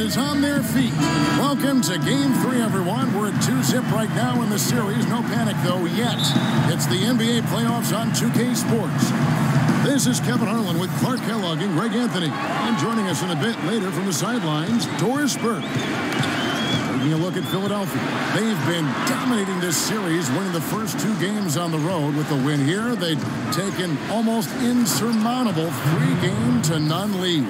is on their feet. Welcome to Game 3, everyone. We're at 2-zip right now in the series. No panic, though, yet. It's the NBA playoffs on 2K Sports. This is Kevin Harlan with Clark Kellogg and Greg Anthony. And joining us in a bit later from the sidelines, Doris Burke. Taking a look at Philadelphia. They've been dominating this series, winning the first 2 games on the road. With the win here, they've taken almost insurmountable 3-0 lead.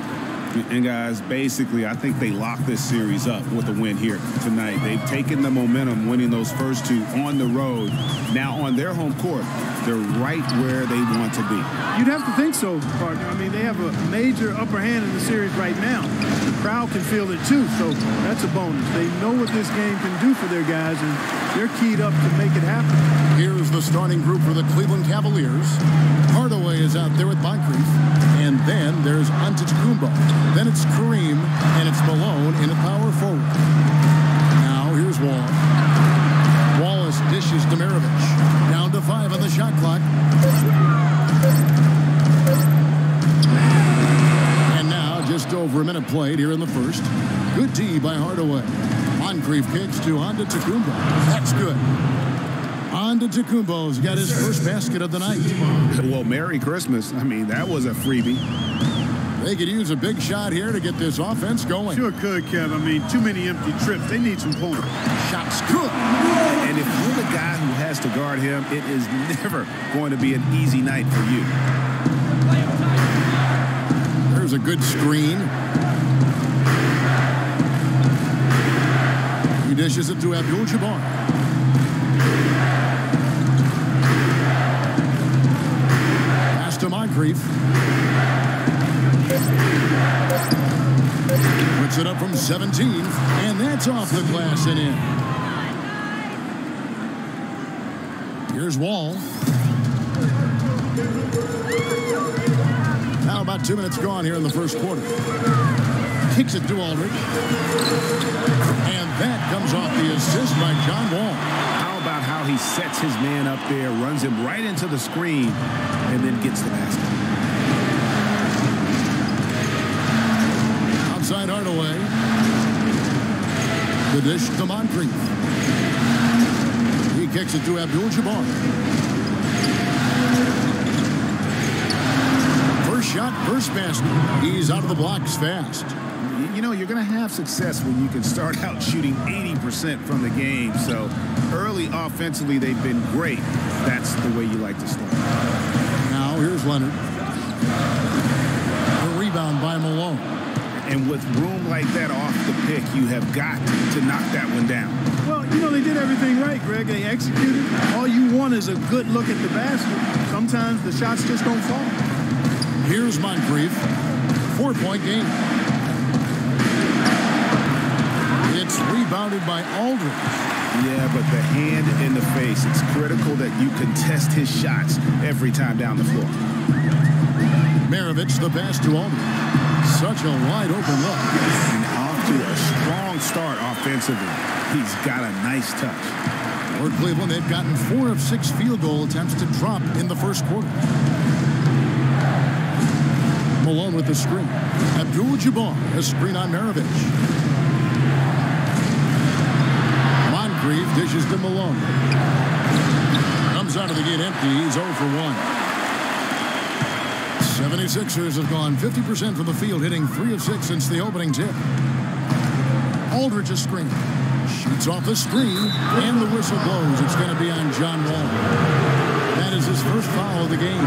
And guys, basically, I think they locked this series up with a win here tonight. They've taken the momentum, winning those first 2 on the road. Now on their home court, they're right where they want to be. You'd have to think so, partner. I mean, they have a major upper hand in the series right now. The crowd can feel it too, so that's a bonus. They know what this game can do for their guys, and they're keyed up to make it happen. Here's the starting group for the Cleveland Cavaliers. Hardaway is out there with Moncrief. And then there's Antetokounmpo. Then it's Kareem, and it's Malone in a power forward. Now here's Wall. Wallace dishes to Maravich. Down to 5 on the shot clock. And now just over a minute played here in the first. Good D by Hardaway. Moncrief kicks to Antetokounmpo. That's good. Antetokounmpo's got his first basket of the night. Well, Merry Christmas. I mean, that was a freebie. They could use a big shot here to get this offense going. Sure could, Kev. I mean, too many empty trips. They need some points. Shot's good. And if you're the guy who has to guard him, it is never going to be an easy night for you. There's a good screen. He dishes it to Abdul-Jabbar. To Moncrief. Puts it up from 17, and that's off the glass and in. Here's Wall. Now about 2 minutes gone here in the first quarter. Kicks it to Aldridge. And that comes off the assist by John Wall. About how he sets his man up there, runs him right into the screen, and then gets the basket. Outside Hardaway. The dish to Moncrief. He kicks it to Abdul-Jabbar. First shot, first basket. He's out of the blocks fast. You know, you're going to have success when you can start out shooting 80% from the game. So early offensively, they've been great. That's the way you like to start. Now here's Leonard. The rebound by Malone. And with room like that off the pick, you have got to knock that one down. Well, you know, they did everything right, Greg. They executed. All you want is a good look at the basket. Sometimes the shots just don't fall. Here's Moncrief. 4-point game. It's rebounded by Aldridge. Yeah, but the hand in the face. It's critical that you contest his shots every time down the floor. Maravich, the pass to Aldridge. Such a wide open look. And off to a strong start offensively. He's got a nice touch. For Cleveland, they've gotten 4 of 6 field goal attempts to drop in the first quarter. Malone with the screen. Abdul-Jabbar, a screen on Maravich. Moncrief dishes to Malone. Comes out of the gate empty. He's 0 for 1. 76ers have gone 50% from the field, hitting 3 of 6 since the opening tip. Aldridge a screen. Shoots off the screen, and the whistle blows. It's going to be on John Wall. That is his first foul of the game.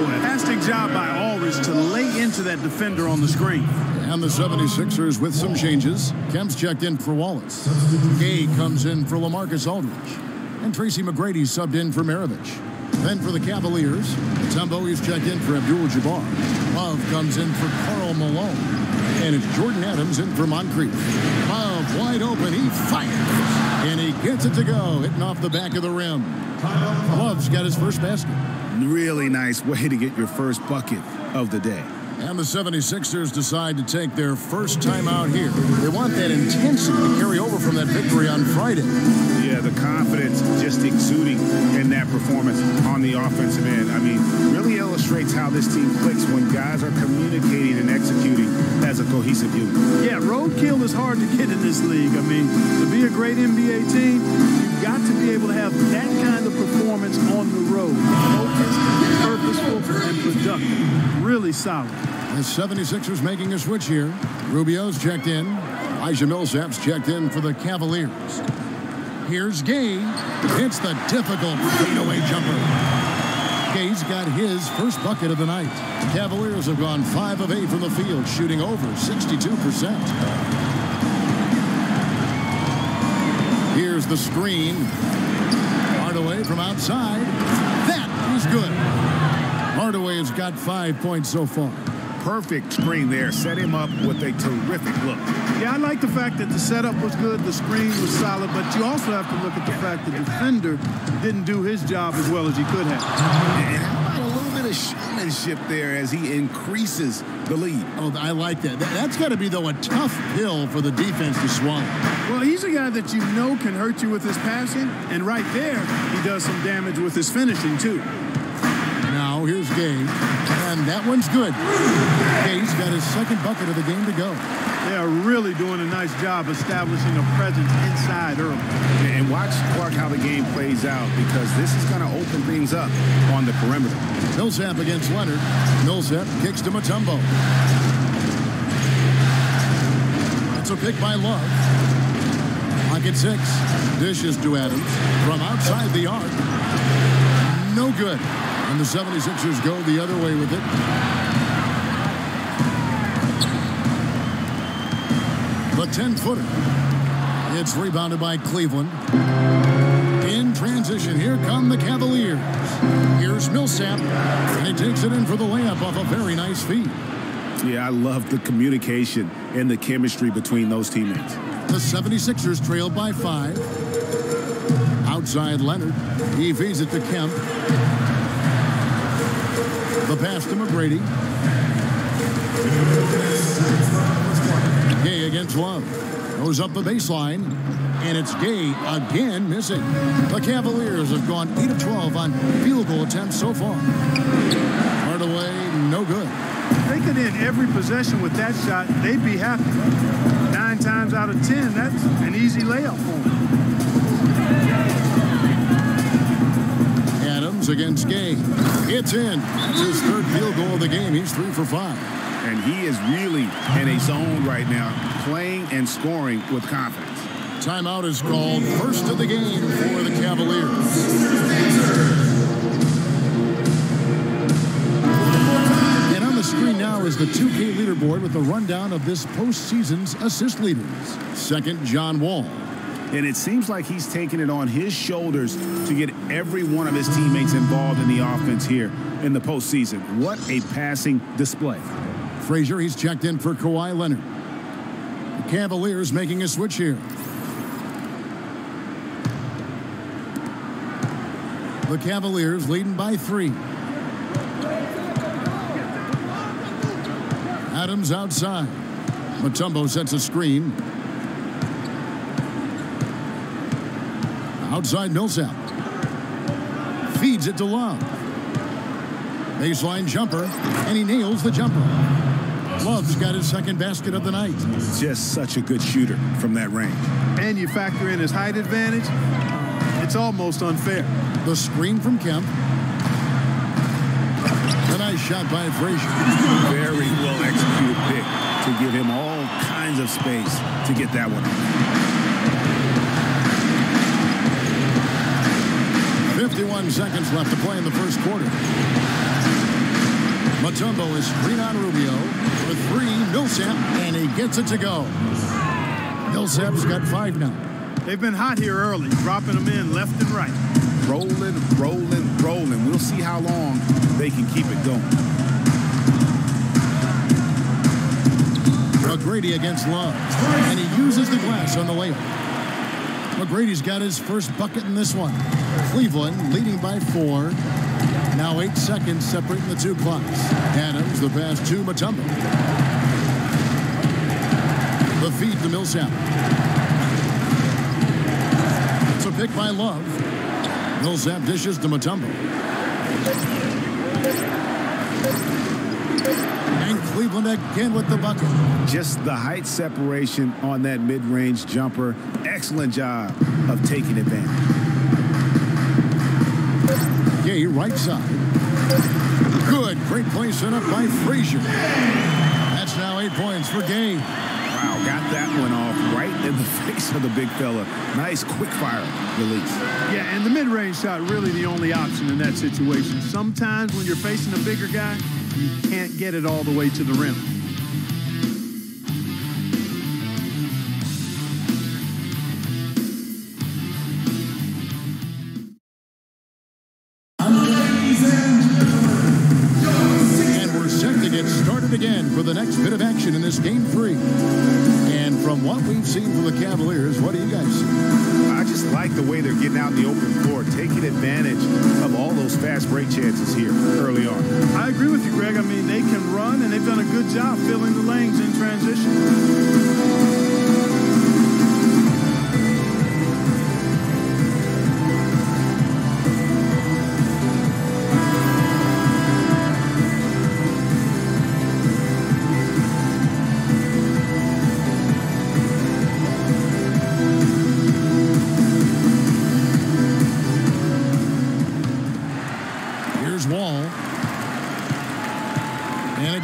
Fantastic job by Aldridge to lay into that defender on the screen. And the 76ers with some changes. Kemp's checked in for Wallace. Gay comes in for LaMarcus Aldridge. And Tracy McGrady subbed in for Maravich. Then for the Cavaliers, Tumbo is checked in for Abdul-Jabbar. Love comes in for Karl Malone. And it's Jordan Adams in for Moncrief. Love wide open. He fires. And he gets it to go, hitting off the back of the rim. Love's got his first basket. Really nice way to get your first bucket of the day. And the 76ers decide to take their first time out here. They want that intensity to carry over from that victory on Friday. Yeah, the confidence just exuding in that performance on the offensive end. I mean, really illustrates demonstrates how this team clicks when guys are communicating and executing as a cohesive unit. Yeah, roadkill is hard to get in this league. I mean, to be a great NBA team, you've got to be able to have that kind of performance on the road. Focused, purposeful, and productive. Really solid. The 76ers making a switch here. Rubio's checked in. Elijah Millsap's checked in for the Cavaliers. Here's Gay. It's the difficult fadeaway jumper. Gay's got his first bucket of the night. The Cavaliers have gone 5 of 8 from the field, shooting over 62%. Here's the screen. Hardaway from outside. That is good. Hardaway has got 5 points so far. Perfect screen there. Set him up with a terrific look. Yeah, I like the fact that the setup was good, the screen was solid, but you also have to look at the fact the defender didn't do his job as well as he could have. And how about a little bit of showmanship there as he increases the lead? Oh, I like that. That's got to be, though, a tough pill for the defense to swallow. Well, he's a guy that you know can hurt you with his passing, and right there, he does some damage with his finishing, too. Now, here's Gay, and that one's good. Gay's got his second bucket of the game to go. They are really doing a nice job establishing a presence inside early. And watch, Clark, how the game plays out, because this is going to open things up on the perimeter. Millsap against Leonard. Millsap kicks to Mutombo. It's a pick by Love. Pocket 6. Dishes to Adams from outside the arc. No good. And the 76ers go the other way with it. The 10-footer. It's rebounded by Cleveland. In transition, here come the Cavaliers. Here's Millsap, and he takes it in for the layup off a very nice feed. Yeah, I love the communication and the chemistry between those teammates. The 76ers trailed by 5. Outside Leonard. He feeds it to Kemp. The pass to McGrady. Gay against Love. Goes up the baseline. And it's Gay again missing. The Cavaliers have gone 8 of 12 on field goal attempts so far. Hardaway, no good. If they could end every possession with that shot, they'd be happy. 9 times out of 10, that's an easy layup for them. Adams against Gay. It's in. It's his third field goal of the game. He's 3 for 5. And he is really in a zone right now, playing and scoring with confidence. Timeout is called. First of the game for the Cavaliers. And on the screen now is the 2K leaderboard with the rundown of this postseason's assist leaders. Second, John Wall. And it seems like he's taking it on his shoulders to get every one of his teammates involved in the offense here in the postseason. What a passing display. Frazier, he's checked in for Kawhi Leonard. The Cavaliers making a switch here. The Cavaliers leading by 3. Adams outside. Mutombo sets a screen. Outside Millsap. Feeds it to Love. Baseline jumper, and he nails the jumper. Love's got his second basket of the night. Just such a good shooter from that range. And you factor in his height advantage, it's almost unfair. The screen from Kemp. A nice shot by Frazier. Very well executed pick to give him all kinds of space to get that one. 51 seconds left to play in the first quarter. Mutombo is screen on Rubio. For 3, Millsap, and he gets it to go. Millsap's got 5 now. They've been hot here early, dropping them in left and right. Rolling, rolling, rolling. We'll see how long they can keep it going. McGrady against Love, and he uses the glass on the layup. McGrady's got his first bucket in this one. Cleveland leading by 4. Now 8 seconds separating the 2 clocks. Adams, the pass to Mutombo. The feed to Millsap. It's a pick by Love. Millsap dishes to Mutombo. And Cleveland again with the bucket. Just the height separation on that mid-range jumper. Excellent job of taking advantage. Gay right side. Good. Great play set up by Frazier. That's now 8 points for Gay. Wow, got that one off right in the face of the big fella. Nice quick fire release. Yeah, and the mid-range shot really the only option in that situation. Sometimes when you're facing a bigger guy, you can't get it all the way to the rim. Again for the next bit of action in this game 3. And from what we've seen from the Cavaliers, what do you guys see? I just like the way they're getting out in the open floor, taking advantage of all those fast break chances here early on. I agree with you, Greg. I mean, they can run, and they've done a good job filling the lanes in transition.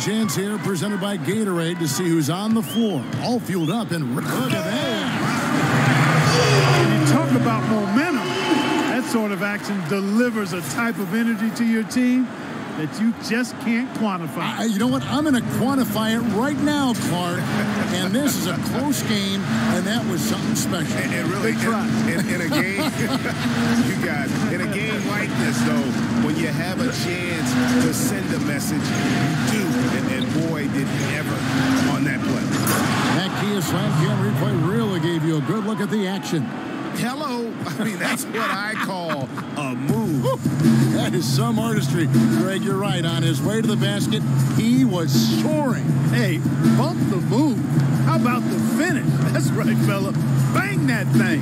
Chance here presented by Gatorade to see who's on the floor. All fueled up and look at that. When you talk about momentum, that sort of action delivers a type of energy to your team that you just can't quantify. You know what? I'm going to quantify it right now, Clark. And this is a close game, and that was something special. And really, in a game, you guys, in a game like this, though, when you have a chance to send a message, you do. And boy, did he ever on that play. That Kia Slam Cam replay really gave you a good look at the action. Hello. I mean, that's what I call a move. That is some artistry. Greg, you're right. On his way to the basket, he was soaring. Hey, bump the move. How about the finish? That's right, fella. Bang that thing.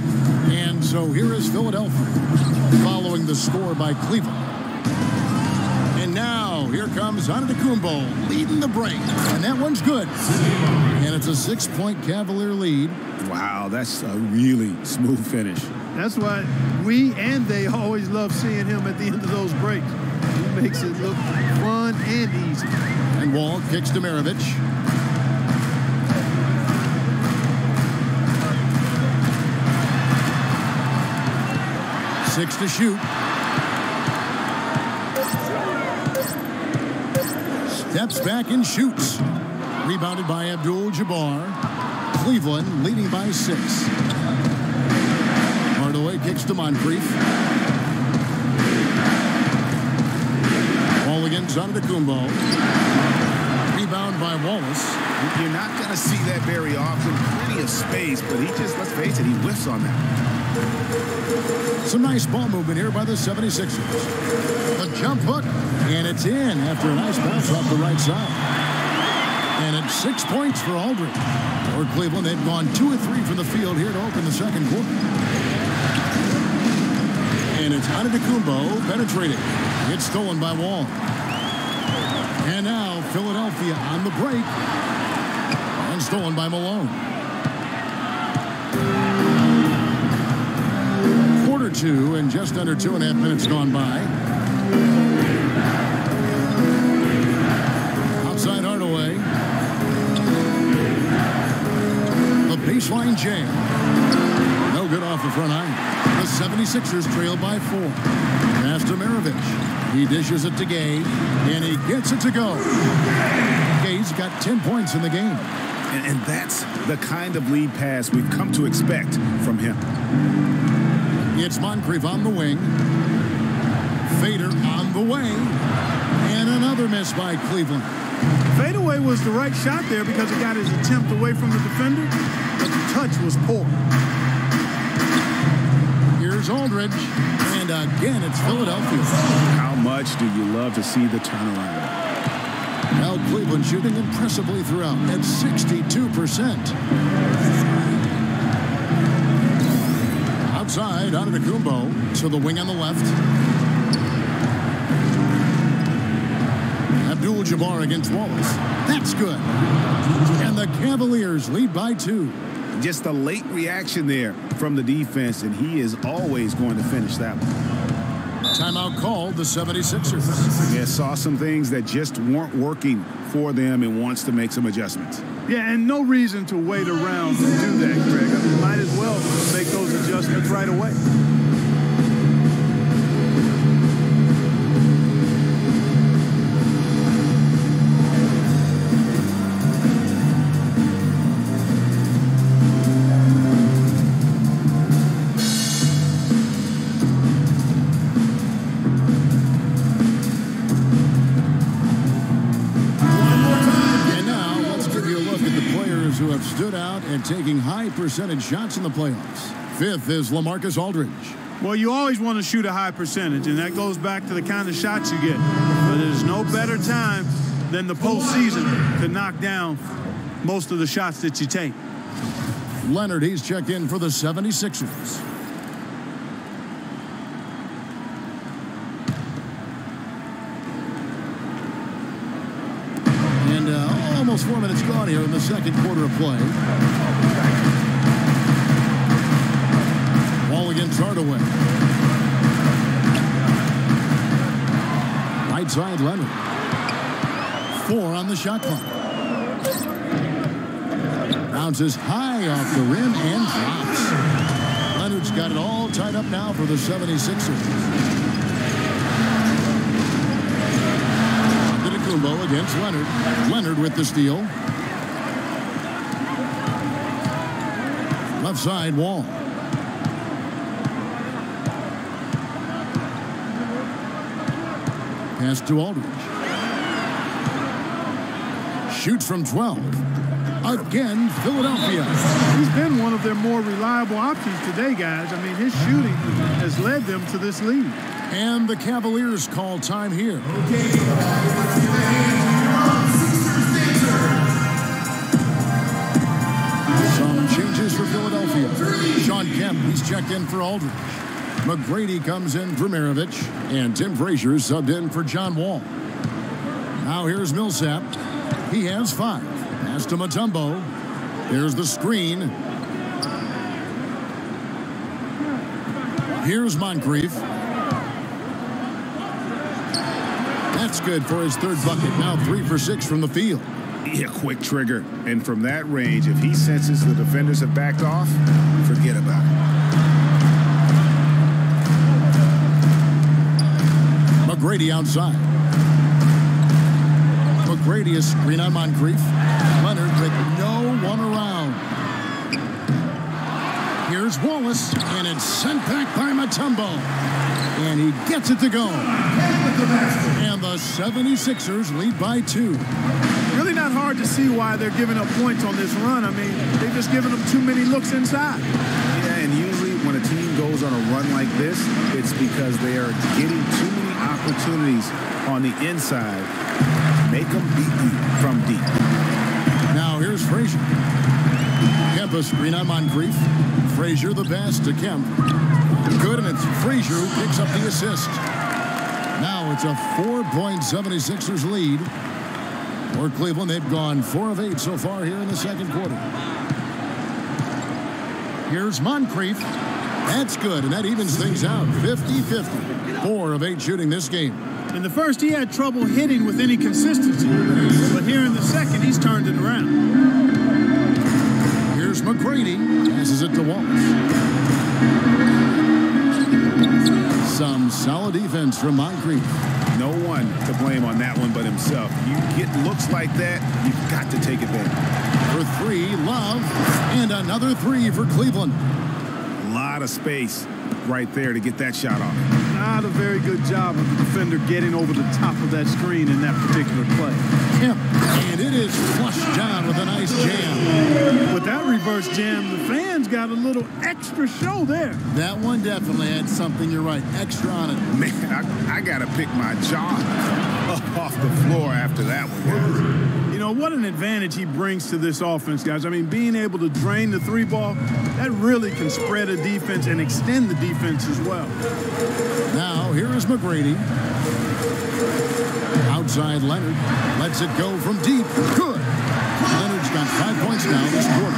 And so here is Philadelphia following the score by Cleveland. And now here comes Antetokounmpo leading the break. And that one's good. And it's a 6-point Cavalier lead. Wow, that's a really smooth finish. That's why we and they always love seeing him at the end of those breaks. He makes it look fun and easy. And Wall kicks to Maravich. Six to shoot. Steps back and shoots. Rebounded by Abdul-Jabbar. Cleveland leading by 6. Hardaway kicks to Moncrief. Ball against Antetokounmpo. Rebound by Wallace. You're not going to see that very often. Plenty of space, but he just, let's face it, he whiffs on that. Some nice ball movement here by the 76ers. A jump hook, and it's in after a nice bounce off the right side. And it's 6 points for Aldridge. For Cleveland, they've gone 2 of 3 from the field here to open the second quarter. And it's Antetokounmpo penetrating. It's stolen by Wall. And now Philadelphia on the break. And stolen by Malone. Quarter 2 and just under 2.5 minutes gone by. Outside Hardaway. The baseline jam. No good off the front iron. The 76ers trail by 4. Pass to Maravich. He dishes it to Gay, and he gets it to go. Gay's got 10 points in the game. And that's the kind of lead pass we've come to expect from him. It's Moncrief on the wing. Fader on the way. And another miss by Cleveland. Fadeaway was the right shot there because it got his attempt away from the defender, but the touch was poor. Here's Aldridge. And again, it's Philadelphia. How much do you love to see the turnaround? Now Cleveland shooting impressively throughout at 62%. Outside, Antetokounmpo to the wing on the left. Abdul-Jabbar Jabbar against Wallace. That's good. And the Cavaliers lead by 2. Just a late reaction there from the defense, and he is always going to finish that one. Timeout called the 76ers. Yeah, saw some things that just weren't working for them and wants to make some adjustments. Yeah, and no reason to wait around to do that, Greg. I mean, might as well make those adjustments right away. Who have stood out and taking high percentage shots in the playoffs. 5th is LaMarcus Aldridge. Well, you always want to shoot a high percentage, and that goes back to the kind of shots you get. But there's no better time than the postseason to knock down most of the shots that you take. Leonard, he's checked in for the 76ers. Almost 4 minutes gone here in the second quarter of play. Ball against Hardaway. Right side, Leonard. 4 on the shot clock. Bounces high off the rim and drops. Leonard's got it all tied up now for the 76ers. Against Leonard. Leonard with the steal. Left side, Wall. Pass to Aldridge. Shoots from 12. Again, Philadelphia. He's been one of their more reliable options today, guys. I mean, his shooting has led them to this lead. And the Cavaliers call time here. Some changes for Philadelphia. Sean Kemp, he's checked in for Aldridge. McGrady comes in for Maravich. And Tim Frazier is subbed in for John Wall. Now here's Millsap. He has 5. Pass to Mutombo. There's the screen. Here's Moncrief. That's good for his 3rd bucket. Now 3 for 6 from the field. Yeah, quick trigger. And from that range, if he senses the defenders have backed off, forget about it. McGrady outside. McGrady is screen on Moncrief. Leonard with no one around. Here's Wallace, and it's sent back by Mutombo. And he gets it to go. And the 76ers lead by 2. Really not hard to see why they're giving up points on this run. I mean, they've just given them too many looks inside. Yeah, and usually when a team goes on a run like this, it's because they are getting too many opportunities on the inside. Make them beat you from deep. Now here's Frazier. Kemp a screen on Moncrief. Frazier the pass to Kemp. Good, and it's Frazier who picks up the assist. Now it's a 4-point 76ers lead. For Cleveland, they've gone 4 of 8 so far here in the second quarter. Here's Moncrief. That's good, and that evens things out. 50-50. 4 of 8 shooting this game. In the first, he had trouble hitting with any consistency. But here in the second, he's turned it around. Here's McGrady. Passes it to Wallace. Some solid defense from Moncrief. No one to blame on that one but himself. You get looks like that, you've got to take advantage. For 3, Love. And another 3 for Cleveland. A lot of space right there to get that shot off. Not a very good job of the defender getting over the top of that screen in that particular play. Kemp, and it is flushed down with a nice jam. With that reverse jam, the fans got a little extra show there. That one definitely had something, you're right, extra on it. Man, I got to pick my jaw off the floor after that one, guys. You know, know, what an advantage he brings to this offense, guys. I mean, being able to drain the three ball, that really can spread a defense and extend the defense as well. Now, here is McGrady. Outside Leonard. Lets it go from deep. Good. Leonard's got 5 points now this quarter.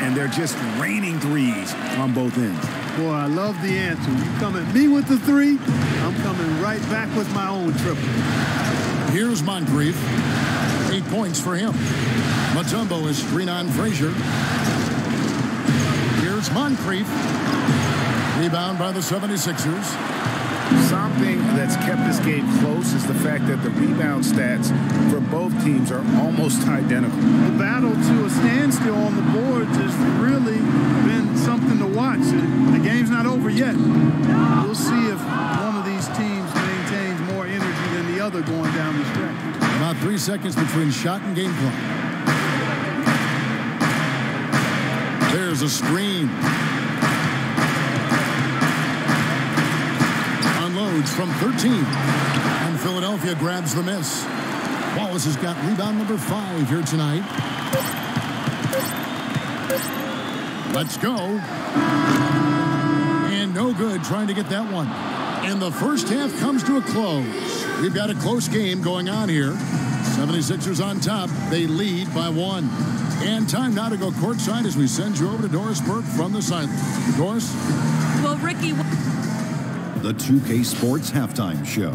And they're just raining threes on both ends. Boy, I love the answer. You come at me with the three, I'm coming right back with my own triple. Here's Moncrief. 8 points for him. Mutombo is screen on Frazier. Here's Moncrief. Rebound by the 76ers. Something that's kept this game close is the fact that the rebound stats for both teams are almost identical. The battle to a standstill on the boards has really been something to watch. The game's not over yet. We'll see if one of these teams maintains more energy than the other going down the stretch. About 3 seconds between shot and game clock. There's a screen. Unloads from 13. And Philadelphia grabs the miss. Wallace has got rebound number 5 here tonight. Let's go. And no good trying to get that one. And the first half comes to a close. We've got a close game going on here. 76ers on top. They lead by 1. And time now to go courtside as we send you over to Doris Burke from the sideline. Doris? Well, Ricky... The 2K Sports Halftime Show.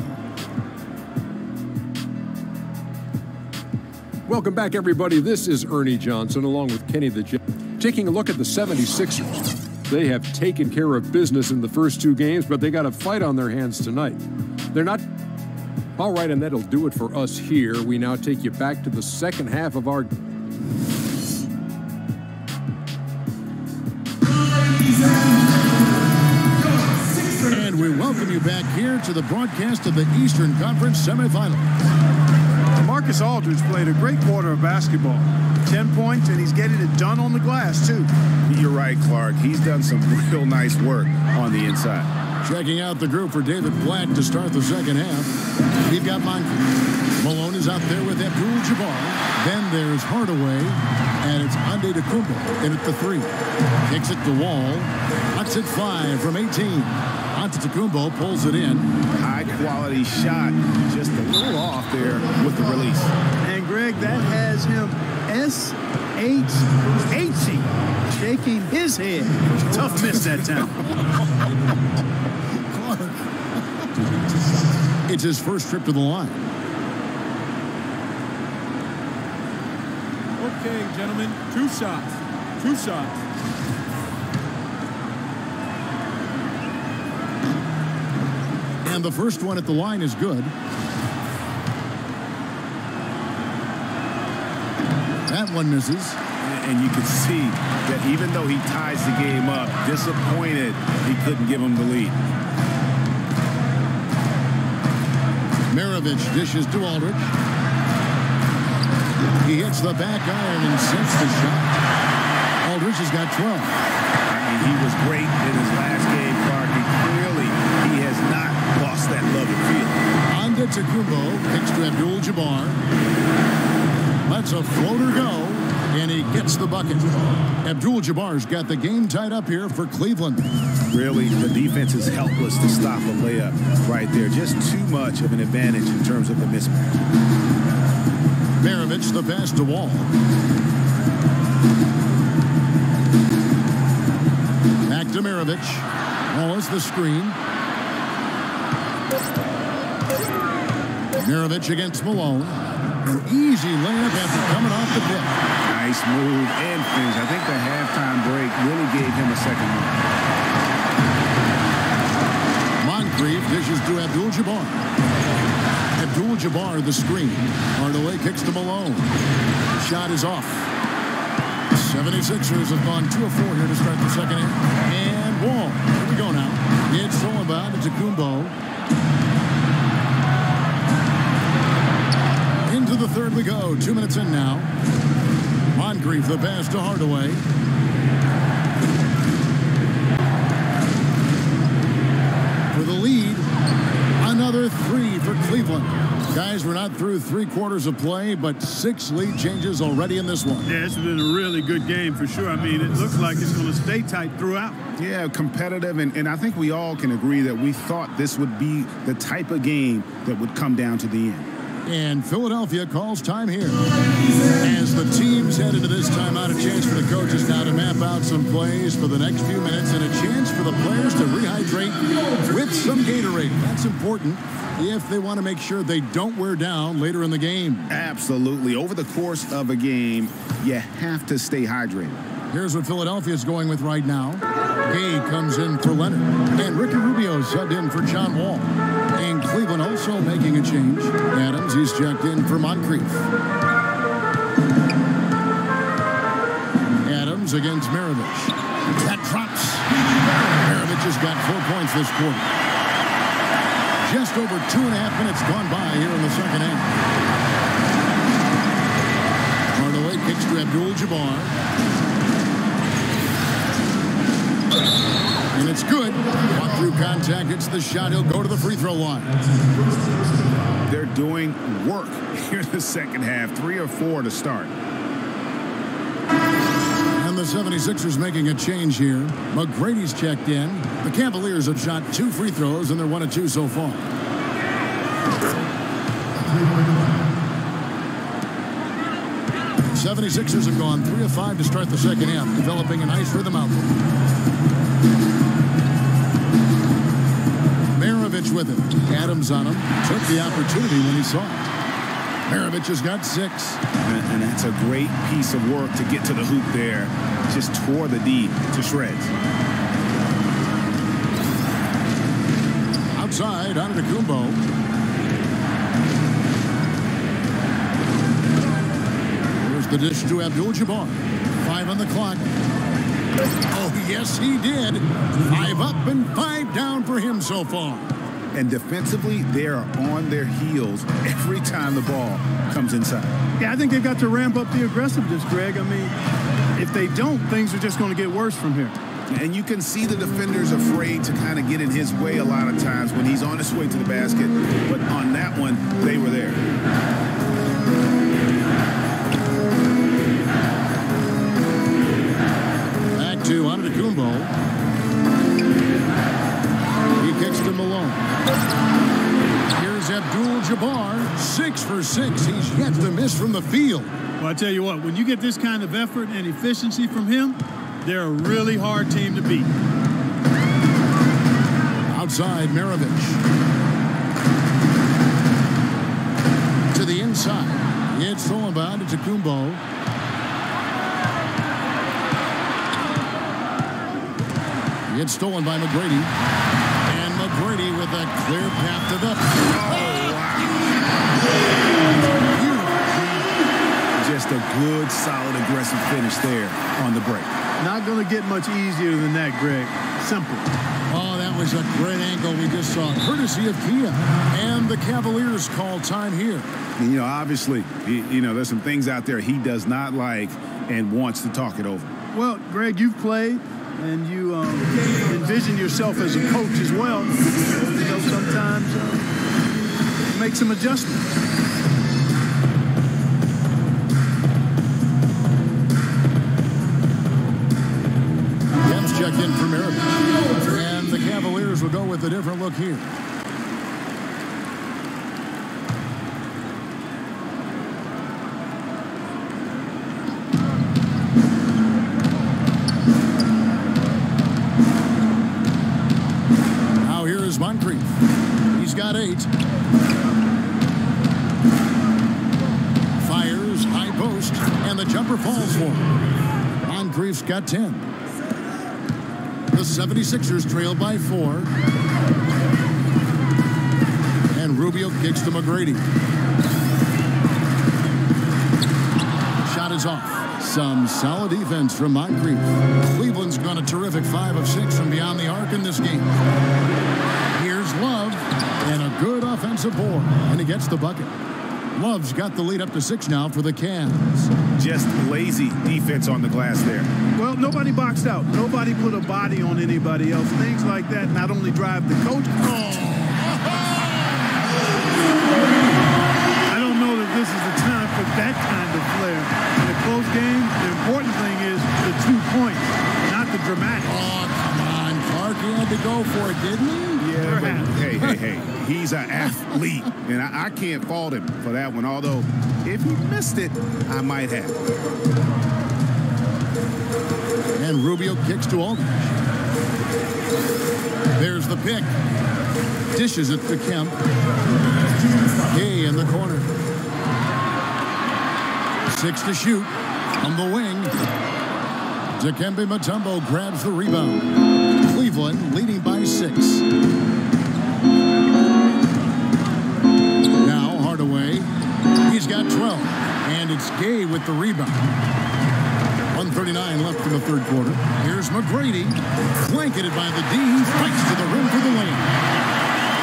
Welcome back, everybody. This is Ernie Johnson along with Kenny the Jet. Taking a look at the 76ers. They have taken care of business in the first 2 games, but they got a fight on their hands tonight. They're not... All right, and that'll do it for us here. We now take you back to the second half of our... And we welcome you back here to the broadcast of the Eastern Conference semifinals. Marcus Aldridge played a great quarter of basketball. 10 points, and he's getting it done on the glass, too. You're right, Clark. He's done some real nice work on the inside. Checking out the group for David Black to start the second half. We've got Moncrief. Malone is out there with Abdul-Jabbar. Then there's Hardaway, and it's Antetokounmpo in at the 3. Kicks it to Wall. Knocks it 5 from 18. Antetokounmpo pulls it in. High-quality shot, just a little off there with the release. And, Greg, that has him S-H-H-ing, shaking his head. Tough miss that time. It's his first trip to the line. Okay, gentlemen, 2 shots. 2 shots. And the first one at the line is good. That one misses. And you can see that even though he ties the game up, disappointed he couldn't give him the lead. Maravich dishes to Aldridge. He hits the back iron and sets the shot. Aldridge has got 12. I mean, he was great in his last game, Clark. And clearly, he has not lost that love and feel. Antetokounmpo kicks to Abdul-Jabbar. Lets a floater go, and he gets the bucket. Abdul-Jabbar's got the game tied up here for Cleveland. Really, the defense is helpless to stop a layup right there. Just too much of an advantage in terms of the mismatch. Maravich the pass to Wall. Back to Maravich. Wallace the screen. Maravich against Malone. An easy layup after coming off the pick. Nice move and finish. I think the halftime break really gave him a second look. Moncrief dishes to Abdul-Jabbar. Abdul-Jabbar the screen. Hardaway kicks to Malone. Shot is off. 76ers have gone 2 of 4 here to start the second half. And Wall. Here we go now. It's all about Antetokounmpo. Into the third we go. 2 minutes in now. Moncrief the pass to Hardaway. For the lead. Another 3 for Cleveland. Guys, As we're not through 3 quarters of play, but 6 lead changes already in this one. Yeah, it's been a really good game for sure. I mean, it looks like it's going to stay tight throughout. Yeah, competitive, and I think we all can agree that we thought this would be the type of game that would come down to the end. And Philadelphia calls time here. As the teams head into this timeout, a chance for the coaches now to map out some plays for the next few minutes and a chance for the players to rehydrate with some Gatorade. That's important if they want to make sure they don't wear down later in the game. Absolutely. Over the course of a game, you have to stay hydrated. Here's what Philadelphia is going with right now. Gay comes in for Leonard. And Ricky Rubio subbed in for John Wall. And Cleveland also making a change. Adams, he's checked in for Moncrief. Adams against Maravich. That drops. Maravich has got 4 points this quarter. Just over 2.5 minutes gone by here in the second half. Hardaway kicks to Abdul-Jabbar. And it's good. Walk through contact, hits the shot. He'll go to the free throw line. They're doing work here in the second half. 3 or 4 to start. And the 76ers making a change here. McGrady's checked in. The Cavaliers have shot 2 free throws, and they're 1 of 2 so far. The 76ers have gone 3 of 5 to start the second half, developing a nice rhythm out there. Maravich with it. Adams on him. Took the opportunity when he saw it. Maravich has got 6. And that's a great piece of work to get to the hoop there. Just tore the D to shreds. Outside, Antetokounmpo. Here's the dish to Abdul-Jabbar. 5 on the clock. Oh, yes, he did. 5 up and 5 down for him so far. And defensively, they are on their heels every time the ball comes inside. Yeah, I think they got to ramp up the aggressiveness, Greg. I mean, if they don't, things are just going to get worse from here. And you can see the defenders afraid to kind of get in his way a lot of times when he's on his way to the basket. But on that one, they were there. To Antetokounmpo. He kicks to Malone. Here's Abdul-Jabbar, 6 for 6. He's yet to miss from the field. Well, I tell you what, when you get this kind of effort and efficiency from him, they're a really hard team to beat. Outside, Maravich. To the inside. It's stolen by Antetokounmpo. It's stolen by McGrady. And McGrady with a clear path to the... Oh, wow. Just a good, solid, aggressive finish there on the break. Not going to get much easier than that, Greg. Simple. Oh, that was a great angle we just saw. Courtesy of Kia. And the Cavaliers call time here. And, you know, obviously, there's some things out there he does not like and wants to talk it over. Well, Greg, you've played. And you envision yourself as a coach as well. Sometimes make some adjustments. Adams checked in for Maravich. And the Cavaliers will go with a different look here. Moncrief. He's got 8. Fires, high post, and the jumper falls for him. Moncrief's got 10. The 76ers trail by 4. And Rubio kicks to McGrady. Shot is off. Some solid defense from Moncrief. Cleveland's gone a terrific 5 of 6 from beyond the arc in this game. Here's Love, and a good offensive board, and he gets the bucket. Love's got the lead up to 6 now for the Cavs. Just lazy defense on the glass there. Well, nobody boxed out. Nobody put a body on anybody else. Things like that not only drive the coach. had to go for it, didn't he? Yeah, but hey. He's an athlete, and I can't fault him for that one. Although, if he missed it, I might have. And Rubio kicks to Aldridge. There's the pick. Dishes it to Kemp. Gay in the corner. 6 to shoot. On the wing. Dikembe Mutombo grabs the rebound. Cleveland leading by 6. Now Hardaway. He's got 12. And it's Gay with the rebound. 1:39 left in the third quarter. Here's McGrady. Blanketed by the D. Fights to the rim for the lane.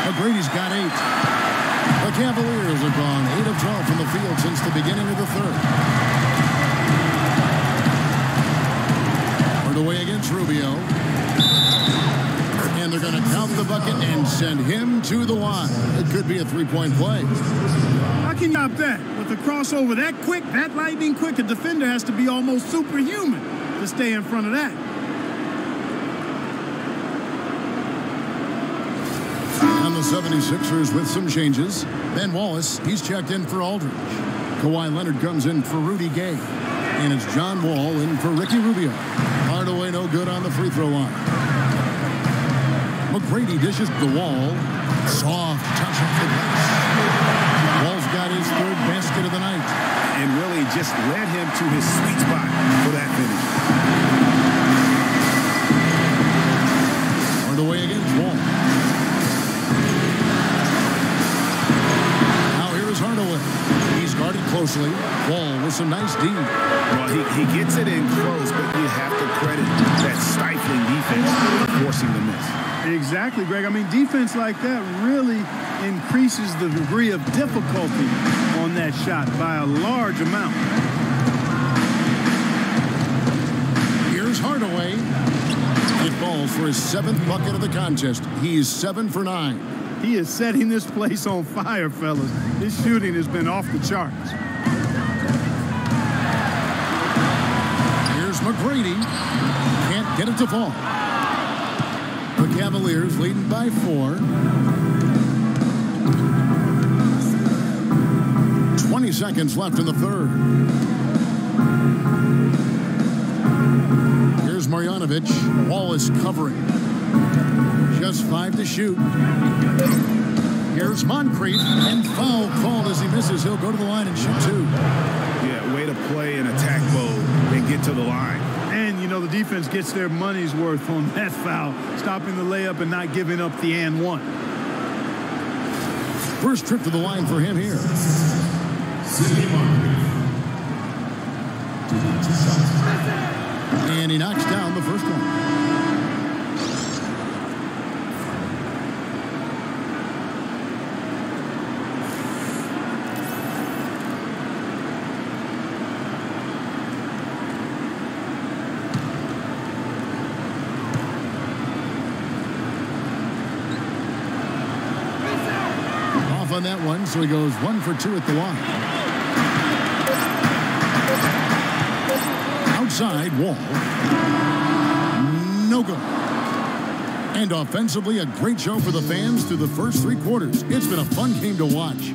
McGrady's got 8. The Cavaliers have gone 8 of 12 from the field since the beginning of the third. Hardaway against Rubio. And they're going to count the bucket and send him to the line. It could be a three-point play. How can you stop that? With the crossover that quick, that lightning quick, a defender has to be almost superhuman to stay in front of that. And the 76ers with some changes. Ben Wallace, he's checked in for Aldridge. Kawhi Leonard comes in for Rudy Gay. And it's John Wall in for Ricky Rubio. Hardaway no good on the free throw line. McGrady dishes the Wall. Soft touch off the glass. Wall's got his third basket of the night. And really just led him to his sweet spot for that finish. Hardaway against Wall. Now here is Hardaway. He's guarded closely. Wall with some nice D. Well, he gets it in close, but you have to credit that stifling defense for forcing the miss. Exactly, Greg. I mean, defense like that really increases the degree of difficulty on that shot by a large amount. Here's Hardaway. It falls for his 7th bucket of the contest. He's 7 for 9. He is setting this place on fire, fellas. His shooting has been off the charts. Here's McGrady. Can't get it to fall. The Cavaliers leading by 4. 20 seconds left in the third. Here's Marjanovic. Wallace covering. Just 5 to shoot. Here's Moncrief. And foul called as he misses. He'll go to the line and shoot 2. Yeah, way to play in attack mode and get to the line. And, you know, the defense gets their money's worth on that foul, stopping the layup and not giving up the and one. First trip to the line for him here. And he knocks down the first one. On that one, so he goes 1 for 2 at the line. Outside, Wall. No good. And offensively, a great show for the fans through the first 3 quarters. It's been a fun game to watch.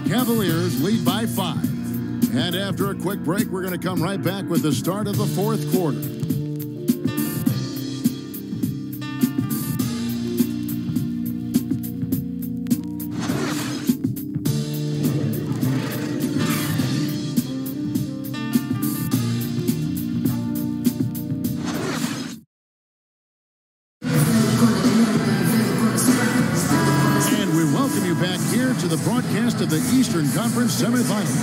Cavaliers lead by 5. And after a quick break, we're going to come right back with the start of the 4th quarter. To the broadcast of the Eastern Conference semifinals.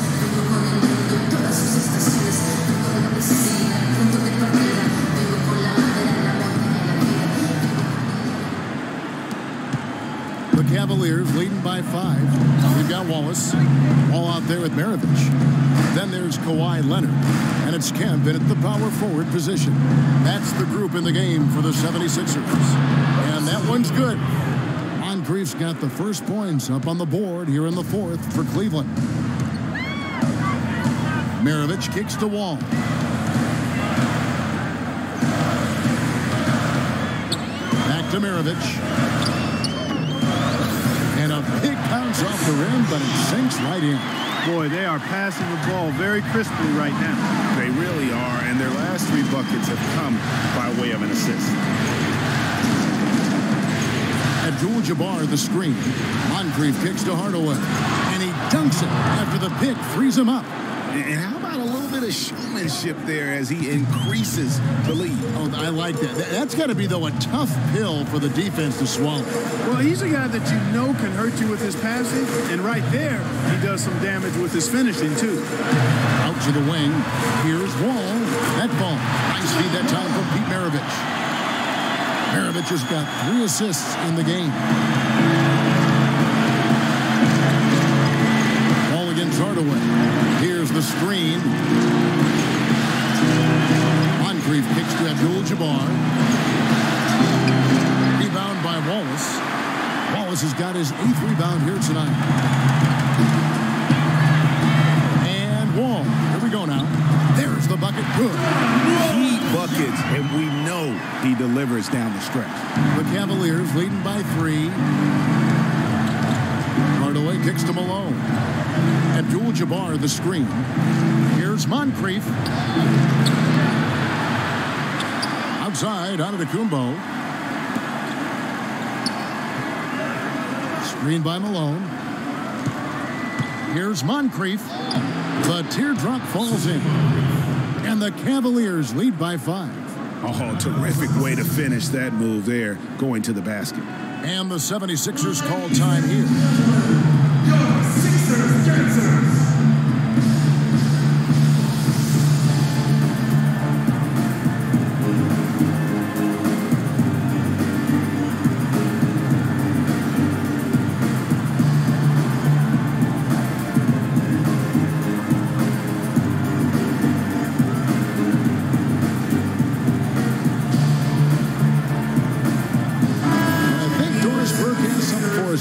The Cavaliers leading by 5. We've got Wallace. All out there with Maravich. Then there's Kawhi Leonard. And it's Kemp in at the power forward position. That's the group in the game for the 76ers. And that one's good. Moncrief's got the first points up on the board here in the 4th for Cleveland. Maravich kicks to Wall. Back to Maravich. And a big bounce off the rim, but it sinks right in. Boy, they are passing the ball very crisply right now. They really are, and their last 3 buckets have come by way of an assist. Abdul-Jabbar the screen. Moncrief kicks to Hardaway. And he dunks it after the pick frees him up. And how about a little bit of showmanship there as he increases the lead? Oh, I like that. That's got to be, though, a tough pill for the defense to swallow. Well, he's a guy that you know can hurt you with his passing, and right there, he does some damage with his finishing, too. Out to the wing. Here's Wall. That ball. Nice feed that time from Pete Maravich. Maravich has got 3 assists in the game. Ball against Hardaway. Here's the screen. Moncrief kicks to Abdul-Jabbar. Rebound by Wallace. Wallace has got his 8th rebound here tonight. And Wall. Here we go now. There's the bucket. Good. Key buckets, and we know he delivers down the stretch. The Cavaliers leading by 3. Hardaway kicks to Malone. Abdul-Jabbar the screen. Here's Moncrief. Outside, Antetokounmpo. Screen by Malone. Here's Moncrief. The teardrop falls in. And the Cavaliers lead by 5. Oh, terrific way to finish that move there, going to the basket. And the 76ers call time here.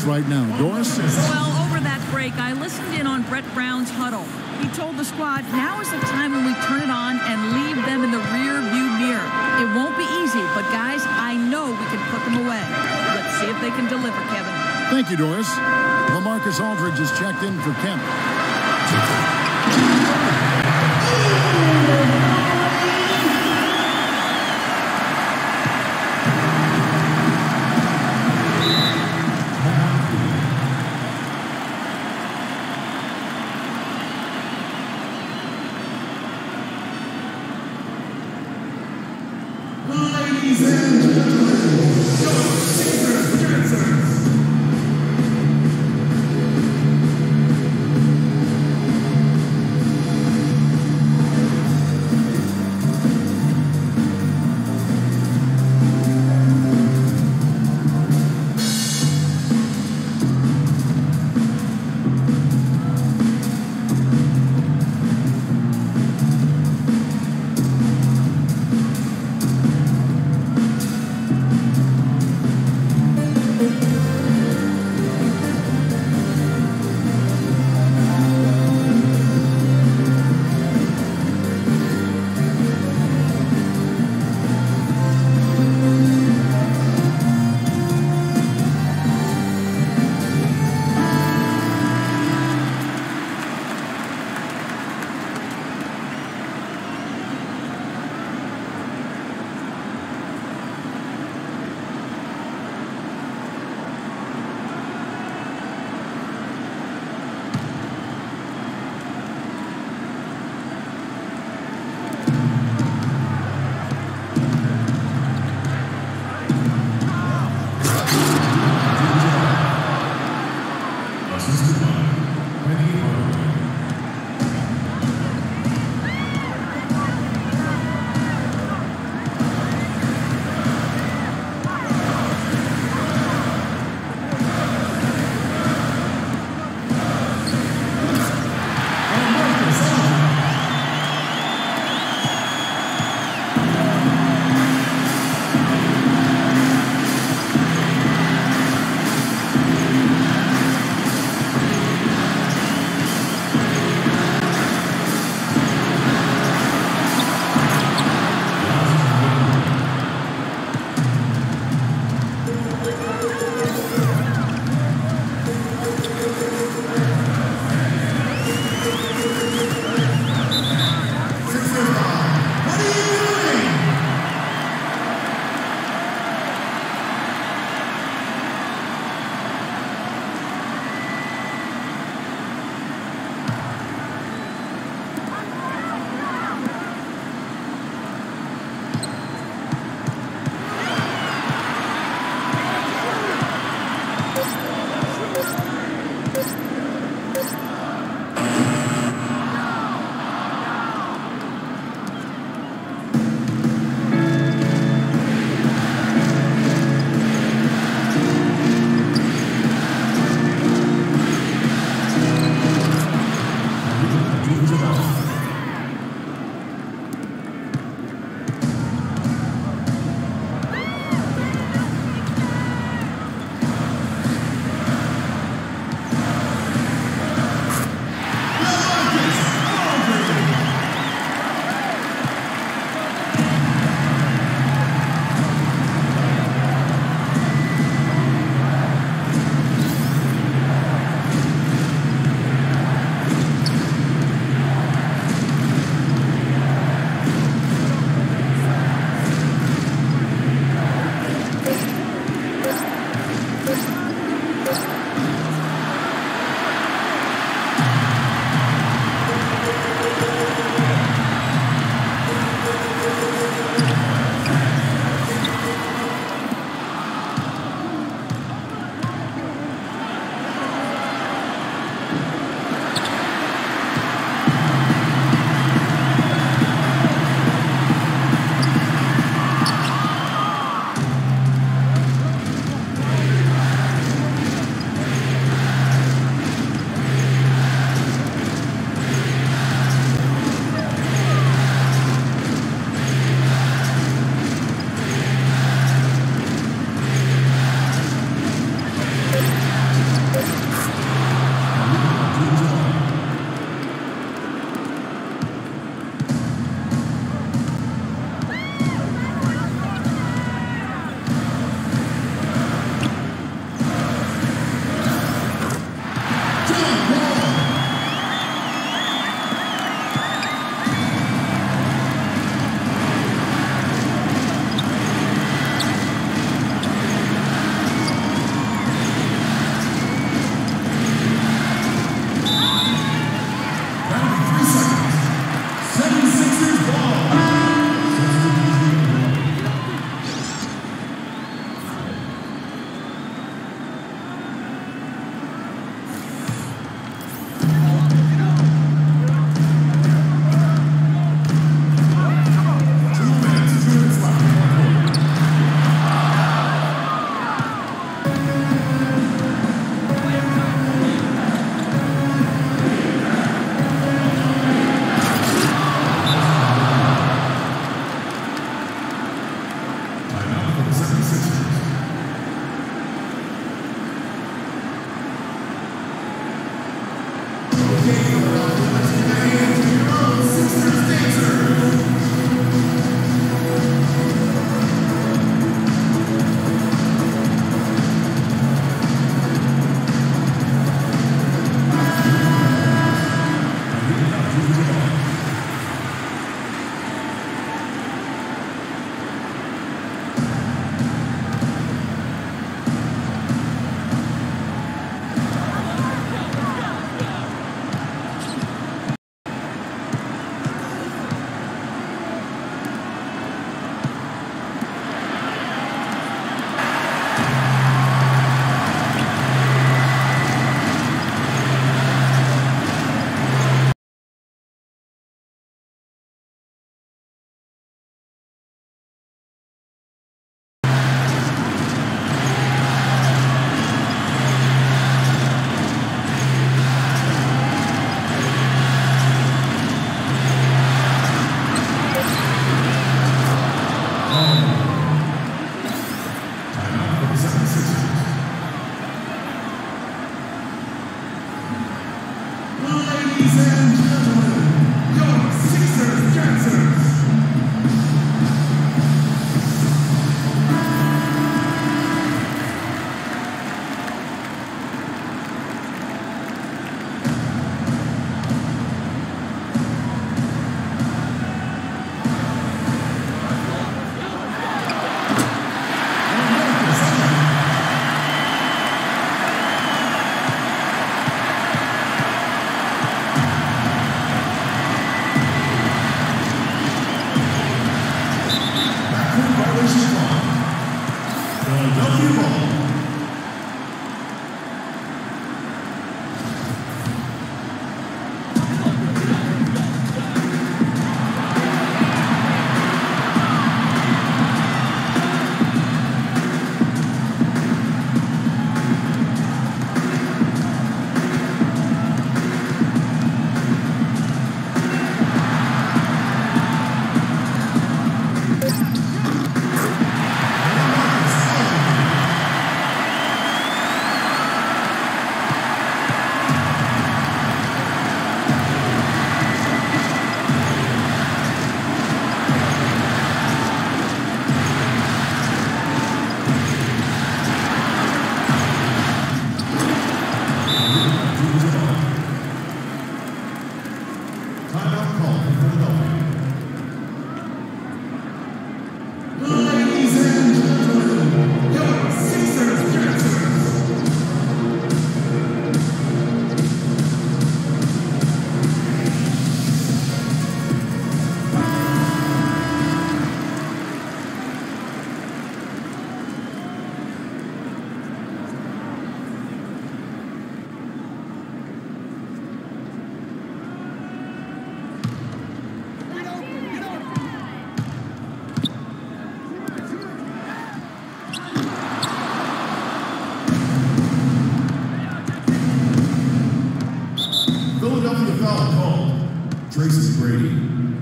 Right now. Doris? Well, over that break, I listened in on Brett Brown's huddle. He told the squad, now is the time when we turn it on and leave them in the rear view mirror. It won't be easy, but guys, I know we can put them away. Let's see if they can deliver, Kevin. Thank you, Doris. LaMarcus Aldridge is checked in for Kemp.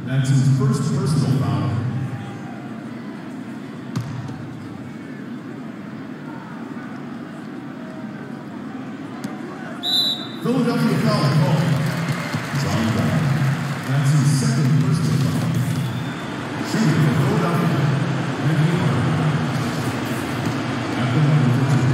That's his first personal foul. Philadelphia foul called. John Brown. That's his second personal foul. Shooting for Philadelphia. At the line for two.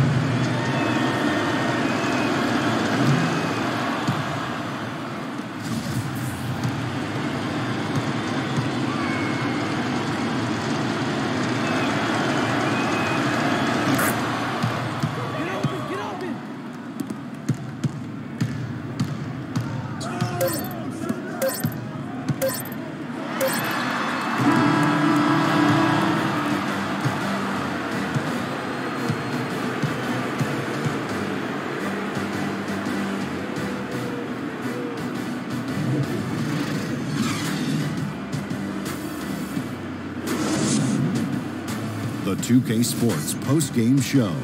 The 2K Sports post-game show.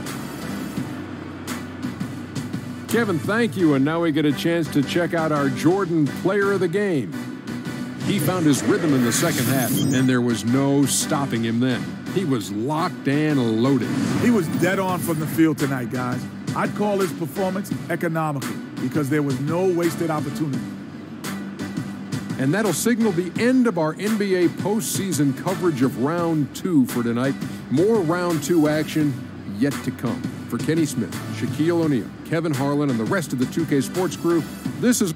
Kevin, thank you. And now we get a chance to check out our Jordan player of the game. He found his rhythm in the second half, and there was no stopping him then. He was locked and loaded. He was dead on from the field tonight, guys. I'd call his performance economical. because there was no wasted opportunity. And that'll signal the end of our NBA postseason coverage of Round 2 for tonight. More Round 2 action yet to come. For Kenny Smith, Shaquille O'Neal, Kevin Harlan, and the rest of the 2K Sports crew, this is...